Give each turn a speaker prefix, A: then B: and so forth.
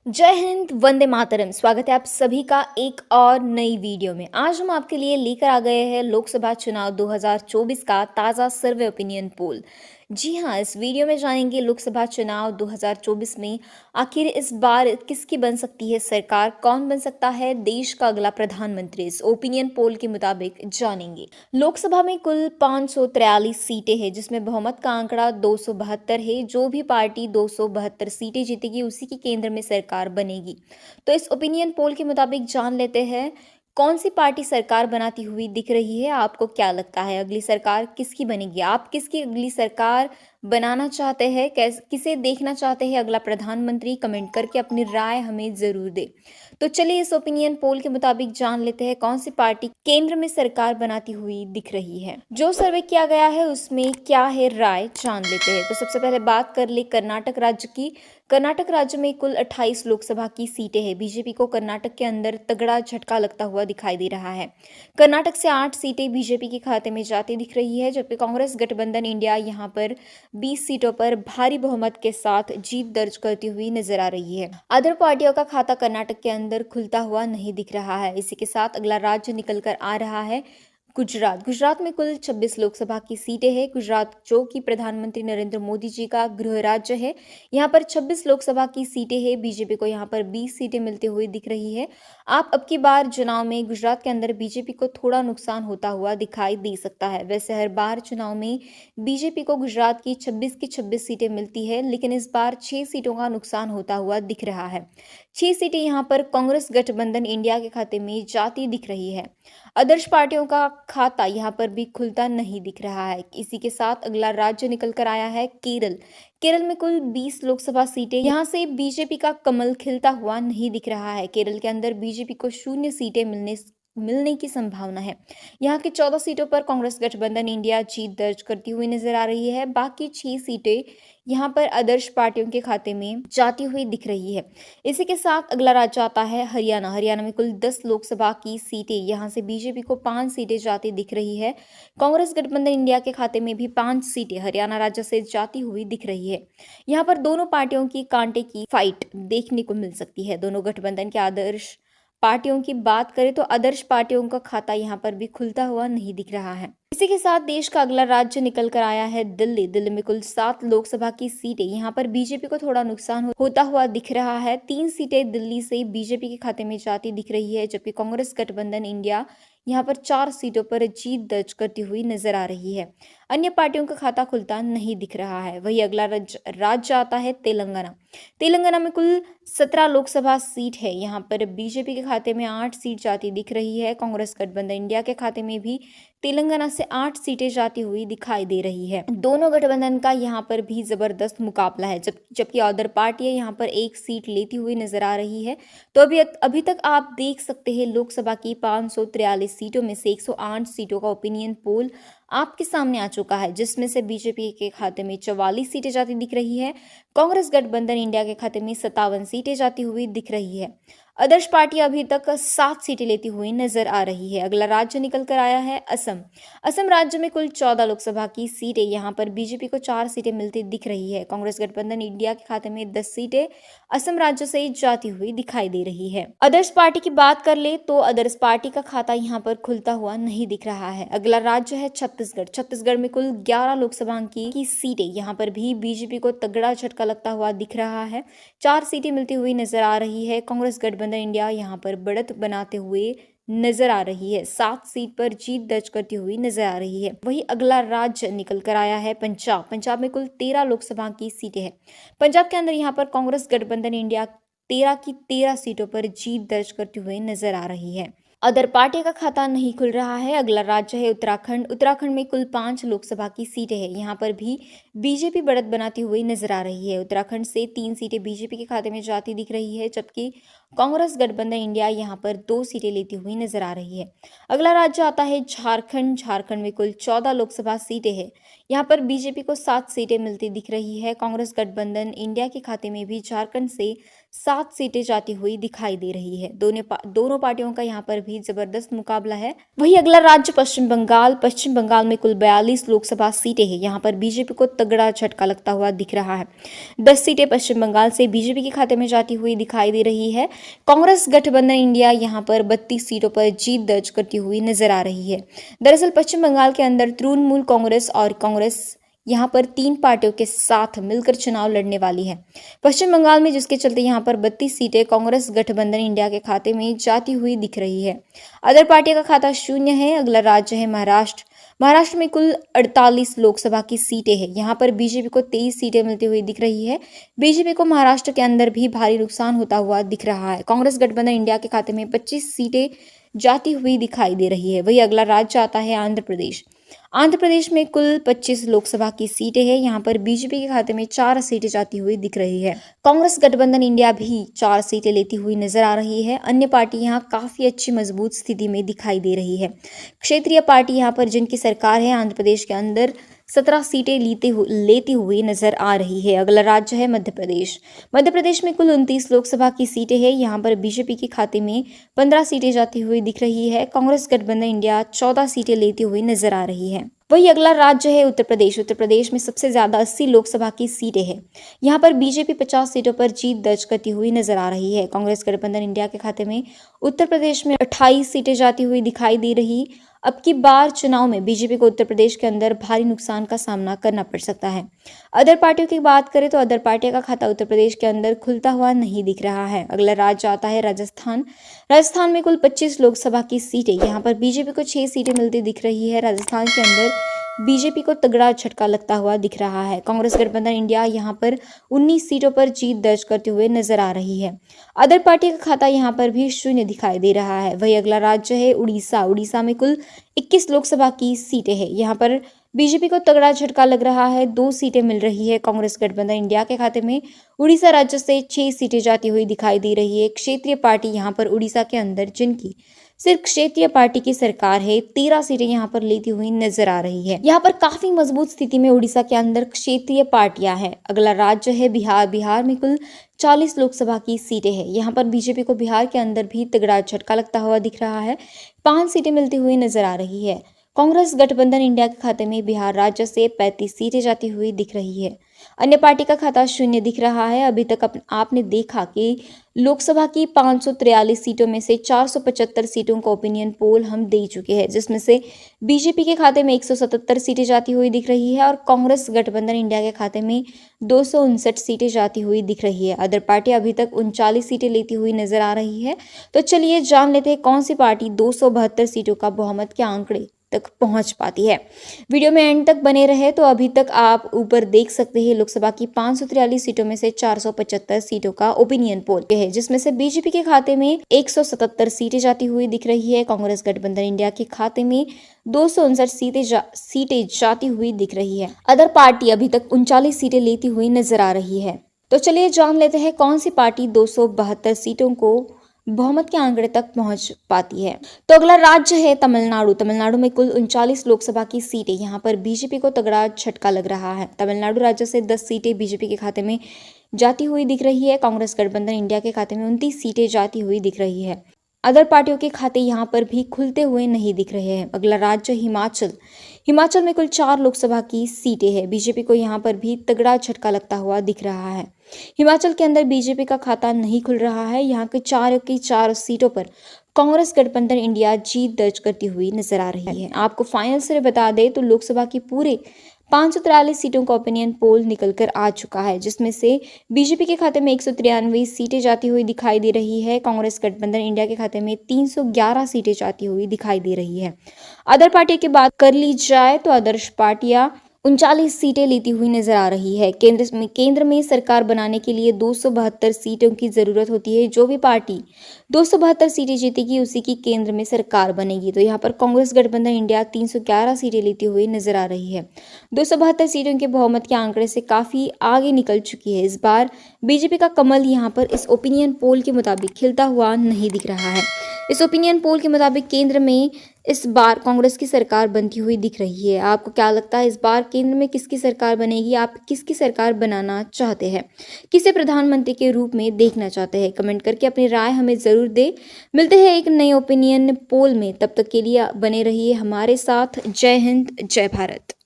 A: जय हिंद, वंदे मातरम। स्वागत है आप सभी का एक और नई वीडियो में। आज हम आपके लिए लेकर आ गए हैं लोकसभा चुनाव 2024 का ताज़ा सर्वे ओपिनियन पोल। जी हाँ, इस वीडियो में जानेंगे लोकसभा चुनाव 2024 में आखिर इस बार किसकी बन सकती है सरकार, कौन बन सकता है देश का अगला प्रधानमंत्री। इस ओपिनियन पोल के मुताबिक जानेंगे। लोकसभा में कुल 543 सीटें हैं, जिसमें बहुमत का आंकड़ा 272 है। जो भी पार्टी 272 सीटें जीतेगी उसी की केंद्र में सरकार बनेगी। तो इस ओपिनियन पोल के मुताबिक जान लेते हैं कौन सी पार्टी सरकार बनाती हुई दिख रही है। आपको क्या लगता है अगली सरकार किसकी बनेगी? आप किसकी अगली सरकार बनाना चाहते हैं? किसे देखना चाहते हैं अगला प्रधानमंत्री? कमेंट करके अपनी राय हमें जरूर दे। तो चलिए इस ओपिनियन पोल के मुताबिक जान लेते हैं कौन सी पार्टी केंद्र में सरकार बनाती हुई दिख रही है। जो सर्वे किया गया है उसमें क्या है राय, जान लेते हैं। तो सबसे पहले बात कर ले कर्नाटक राज्य की। कर्नाटक राज्य में कुल 28 लोकसभा की सीटें हैं। बीजेपी को कर्नाटक के अंदर तगड़ा झटका लगता हुआ दिखाई दे रहा है। कर्नाटक से 8 सीटें बीजेपी के खाते में जाती दिख रही है, जबकि कांग्रेस गठबंधन इंडिया यहां पर 20 सीटों पर भारी बहुमत के साथ जीत दर्ज करती हुई नजर आ रही है। अदर पार्टियों का खाता कर्नाटक के अंदर खुलता हुआ नहीं दिख रहा है। इसी के साथ अगला राज्य निकल कर आ रहा है गुजरात। गुजरात में कुल 26 लोकसभा की सीटें हैं। गुजरात जो कि प्रधानमंत्री नरेंद्र मोदी जी का गृह राज्य है, यहाँ पर 26 लोकसभा की सीटें हैं। बीजेपी को यहाँ पर 20 सीटें मिलती हुई दिख रही है। आप अब की बार चुनाव में गुजरात के अंदर बीजेपी को थोड़ा नुकसान होता हुआ दिखाई दे सकता है। वैसे हर बार चुनाव में बीजेपी को गुजरात की 26 की 26 सीटें मिलती है, लेकिन इस बार 6 सीटों का नुकसान होता हुआ दिख रहा है। 6 सीटें यहाँ पर कांग्रेस गठबंधन इंडिया के खाते में जाती दिख रही है। आदर्श पार्टियों का खाता यहाँ पर भी खुलता नहीं दिख रहा है। इसी के साथ अगला राज्य निकल कर आया है केरल। केरल में कुल 20 लोकसभा सीटें, यहाँ से बीजेपी का कमल खिलता हुआ नहीं दिख रहा है। केरल के अंदर बीजेपी को 0 सीटें मिलने की संभावना है। यहाँ की 14 सीटों पर कांग्रेस गठबंधन इंडिया जीत दर्ज करती हुई नजर आ रही है। बाकी 6 सीटें यहाँ पर आदर्श पार्टियों के खाते में जाती हुई दिख रही है। इसी के साथ अगला राज्य आता है हरियाणा। हरियाणा में कुल 10 लोकसभा की सीटें, यहाँ से बीजेपी को 5 सीटें जाती दिख रही है। कांग्रेस गठबंधन इंडिया के खाते में भी 5 सीटें हरियाणा राज्य से जाती हुई दिख रही है। यहाँ पर दोनों पार्टियों की कांटे की फाइट देखने को मिल सकती है। दोनों गठबंधन के आदर्श पार्टियों की बात करें तो आदर्श पार्टियों का खाता यहाँ पर भी खुलता हुआ नहीं दिख रहा है। इसी के साथ देश का अगला राज्य निकल कर आया है दिल्ली। दिल्ली में कुल 7 लोकसभा की सीटें, यहाँ पर बीजेपी को थोड़ा नुकसान होता हुआ दिख रहा है। 3 सीटें दिल्ली से बीजेपी के खाते में जाती दिख रही है, जबकि कांग्रेस गठबंधन इंडिया यहाँ पर 4 सीटों पर जीत दर्ज करती हुई नजर आ रही है। अन्य पार्टियों का खाता खुलता नहीं दिख रहा है। वही अगला राज्य आता है तेलंगाना। तेलंगाना में कुल 17 लोकसभा सीट है। यहाँ पर बीजेपी के खाते में 8 सीट जाती दिख रही है। कांग्रेस गठबंधन इंडिया के खाते में भी तेलंगाना से 8 सीटें जाती हुई दिखाई दे रही है। दोनों गठबंधन का यहाँ पर भी जबरदस्त मुकाबला है, जबकि अदर पार्टियां यहाँ पर 1 सीट लेती हुई नजर आ रही है। तो अभी तक आप देख सकते हैं लोकसभा की 543 सीटों में से 108 सीटों का ओपिनियन पोल आपके सामने आ चुका है, जिसमें से बीजेपी के खाते में 44 सीटें जाती दिख रही है। कांग्रेस गठबंधन इंडिया के खाते में 57 सीटें जाती हुई दिख रही है। आदर्श पार्टी अभी तक 7 सीटें लेती हुई नजर आ रही है। अगला राज्य निकल कर आया है असम। असम राज्य में कुल 14 लोकसभा की सीटें, यहाँ पर बीजेपी को 4 सीटें मिलती दिख रही है। कांग्रेस गठबंधन इंडिया के खाते में 10 सीटें असम राज्य से जाती हुई दिखाई दे रही है। आदर्श पार्टी की बात कर ले तो आदर्श पार्टी का खाता यहाँ पर खुलता हुआ नहीं दिख रहा है। अगला राज्य है छत्तीसगढ़। छत्तीसगढ़ में कुल 11 लोकसभा की सीटें, यहाँ पर भी बीजेपी को तगड़ा झटका लगता हुआ दिख रहा है। 4 सीटें मिलती हुई नजर आ रही है। कांग्रेस गठबंधन इंडिया यहाँ पर बढ़त बनाते हुए नजर आ रही है। 7 सीट पर जीत दर्ज करती हुई नजर आ रही है। वही अगला राज्य निकल कर आया है पंजाब। पंजाब में कुल 13 लोकसभा की सीटें हैं। पंजाब के अंदर यहाँ पर कांग्रेस गठबंधन इंडिया 13 की 13 सीटों पर जीत दर्ज करते हुए नजर आ रही है। अदर पार्टी का खाता नहीं खुल रहा है। अगला राज्य है उत्तराखंड। उत्तराखंड में कुल 5 लोकसभा की सीटें हैं। यहाँ पर भी बीजेपी बढ़त बनाती हुई नजर आ रही है। उत्तराखंड से 3 सीटें बीजेपी के खाते में जाती दिख रही है, जबकि कांग्रेस गठबंधन इंडिया यहाँ पर 2 सीटें लेती हुई नजर आ रही है। अगला राज्य आता है झारखंड। झारखंड में कुल 14 लोकसभा सीटें हैं। यहाँ पर बीजेपी को 7 सीटें मिलती दिख रही है। कांग्रेस गठबंधन इंडिया के खाते में भी झारखंड से 7 सीटें जाती हुई दिखाई दे रही है। दोनों पार्टियों का यहाँ पर भी जबरदस्त मुकाबला है। वही अगला राज्य पश्चिम बंगाल में कुल 42 लोकसभा सीटें हैं। यहाँ पर बीजेपी को तगड़ा झटका लगता हुआ दिख रहा है। 10 सीटें पश्चिम बंगाल से बीजेपी के खाते में जाती हुई दिखाई दे रही है। कांग्रेस गठबंधन इंडिया यहाँ पर 32 सीटों पर जीत दर्ज करती हुई नजर आ रही है। दरअसल पश्चिम बंगाल के अंदर तृणमूल कांग्रेस और कांग्रेस यहाँ पर 3 पार्टियों के साथ मिलकर चुनाव लड़ने वाली है पश्चिम बंगाल में, जिसके चलते यहाँ पर 32 सीटें कांग्रेस गठबंधन इंडिया के खाते में जाती हुई दिख रही है। अदर पार्टी का खाता 0 है। अगला राज्य है महाराष्ट्र में कुल 48 लोकसभा की सीटें हैं। यहाँ पर बीजेपी को 23 सीटें मिलती हुई दिख रही है। बीजेपी को महाराष्ट्र के अंदर भी भारी नुकसान होता हुआ दिख रहा है। कांग्रेस गठबंधन इंडिया के खाते में 25 सीटें जाती हुई दिखाई दे रही है। वही अगला राज्य आता है आंध्र प्रदेश में कुल 25 लोकसभा की सीटें हैं। यहाँ पर बीजेपी के खाते में 4 सीटें जाती हुई दिख रही है। कांग्रेस गठबंधन इंडिया भी 4 सीटें लेती हुई नजर आ रही है। अन्य पार्टी यहाँ काफी अच्छी मजबूत स्थिति में दिखाई दे रही है। क्षेत्रीय पार्टी यहाँ पर जिनकी सरकार है आंध्र प्रदेश के अंदर 17 सीटें लेती हुई नजर आ रही है। अगला राज्य है मध्य प्रदेश में कुल 29 लोकसभा की सीटें हैं। यहाँ पर बीजेपी के खाते में 15 सीटें जाती हुई दिख रही है। कांग्रेस गठबंधन इंडिया 14 सीटें लेती हुई नजर आ रही है। वही अगला राज्य है उत्तर प्रदेश में सबसे ज्यादा 80 लोकसभा की सीटें हैं। यहाँ पर बीजेपी 50 सीटों पर जीत दर्ज करती हुई नजर आ रही है। कांग्रेस गठबंधन इंडिया के खाते में उत्तर प्रदेश में 28 सीटें जाती हुई दिखाई दे रही। अब की बार चुनाव में बीजेपी को उत्तर प्रदेश के अंदर भारी नुकसान का सामना करना पड़ सकता है। अदर पार्टियों की बात करें तो अदर पार्टियों का खाता उत्तर प्रदेश के अंदर खुलता हुआ नहीं दिख रहा है। अगला राज्य आता है राजस्थान में कुल 25 लोकसभा की सीटें। यहाँ पर बीजेपी को 6 सीटें मिलती दिख रही है। राजस्थान के अंदर बीजेपी को तगड़ा झटका लगता हुआ दिख रहा है। कांग्रेस गठबंधन इंडिया यहाँ पर 19 सीटों पर जीत दर्ज करते हुए नजर आ रही है। अदर पार्टी का खाता यहाँ पर भी 0 दिखाई दे रहा है। वही अगला राज्य है उड़ीसा में कुल 21 लोकसभा की सीटें हैं। यहाँ पर बीजेपी को तगड़ा झटका लग रहा है। 2 सीटें मिल रही है कांग्रेस गठबंधन इंडिया के खाते में। उड़ीसा राज्य से 6 सीटें जाती हुई दिखाई दे रही है। क्षेत्रीय पार्टी यहाँ पर उड़ीसा के अंदर जिनकी सिर्फ क्षेत्रीय पार्टी की सरकार है 13 सीटें यहाँ पर लेती हुई नजर आ रही है। यहाँ पर काफी मजबूत स्थिति में उड़ीसा के अंदर क्षेत्रीय पार्टियां हैं। अगला राज्य है बिहार में कुल 40 लोकसभा की सीटें हैं। यहाँ पर बीजेपी को बिहार के अंदर भी तगड़ा झटका लगता हुआ दिख रहा है। 5 सीटें मिलती हुई नजर आ रही है। कांग्रेस गठबंधन इंडिया के खाते में बिहार राज्य से 35 सीटें जाती हुई दिख रही है। अन्य पार्टी का खाता 0 दिख रहा है। अभी तक आपने देखा कि लोकसभा की 543 सीटों में से 475 सीटों का ओपिनियन पोल हम दे चुके हैं, जिसमें से बीजेपी के खाते में 177 सीटें जाती हुई दिख रही है और कांग्रेस गठबंधन इंडिया के खाते में 259 सीटें जाती हुई दिख रही है। अदर पार्टी अभी तक 39 सीटें लेती हुई नजर आ रही है। तो चलिए जान लेते हैं कौन सी पार्टी 272 सीटों का बहुमत के आंकड़े तक पहुंच पाती है। वीडियो में एंड तक बने रहे तो अभी तक आप ऊपर देख सकते हैं लोकसभा की 543 सीटों में से 475 सीटों का ओपिनियन पोल है, जिसमें से बीजेपी के खाते में 177 सीटें जाती हुई दिख रही है। कांग्रेस गठबंधन इंडिया के खाते में 259 सीटें जाती हुई दिख रही है। अदर पार्टी अभी तक 39 सीटें लेती हुई नजर आ रही है। तो चलिए जान लेते हैं कौन सी पार्टी 272 सीटों को बहुमत के आंकड़े तक पहुंच पाती है। तो अगला राज्य है तमिलनाडु में कुल 39 लोकसभा की सीटें। यहाँ पर बीजेपी को तगड़ा झटका लग रहा है। तमिलनाडु राज्य से 10 सीटें बीजेपी के खाते में जाती हुई दिख रही है। कांग्रेस गठबंधन इंडिया के खाते में 29 सीटें जाती हुई दिख रही है। अदर पार्टियों के खाते यहाँ पर भी खुलते हुए नहीं दिख रहे हैं। अगला राज्य हिमाचल में कुल 4 लोकसभा की सीटें हैं। बीजेपी को यहाँ पर भी तगड़ा झटका लगता हुआ दिख रहा है। हिमाचल के अंदर बीजेपी का खाता नहीं खुल रहा है। यहाँ के 4 की 4 सीटों पर कांग्रेस गठबंधन इंडिया जीत दर्ज करती हुई नजर आ रही है। आपको फाइनल से बता दें तो लोकसभा की पूरे 543 सीटों का ओपिनियन पोल निकल कर आ चुका है, जिसमें से बीजेपी के खाते में 193 सीटें जाती हुई दिखाई दे रही है। कांग्रेस गठबंधन इंडिया के खाते में 311 सीटें जाती हुई दिखाई दे रही है। अदर पार्टी की बात कर ली जाए तो आदर्श पार्टियां 39 सीटें लेती हुई नजर आ रही है। केंद्र में सरकार बनाने के लिए 272 सीटों की जरूरत होती है। जो भी पार्टी 272 सीटें जीतेगी उसी की केंद्र में सरकार बनेगी। तो यहाँ पर कांग्रेस गठबंधन इंडिया 311 सीटें लेती हुई नजर आ रही है। 272 सीटों के बहुमत के आंकड़े से काफी आगे निकल चुकी है। इस बार बीजेपी का कमल यहाँ पर इस ओपिनियन पोल के मुताबिक खिलता हुआ नहीं दिख रहा है। इस ओपिनियन पोल के मुताबिक केंद्र में इस बार कांग्रेस की सरकार बनती हुई दिख रही है। आपको क्या लगता है इस बार केंद्र में किसकी सरकार बनेगी? आप किसकी सरकार बनाना चाहते हैं? किसे प्रधानमंत्री के रूप में देखना चाहते हैं? कमेंट करके अपनी राय हमें ज़रूर दें। मिलते हैं एक नए ओपिनियन पोल में, तब तक के लिए बने रहिए हमारे साथ। जय हिंद, जय भारत।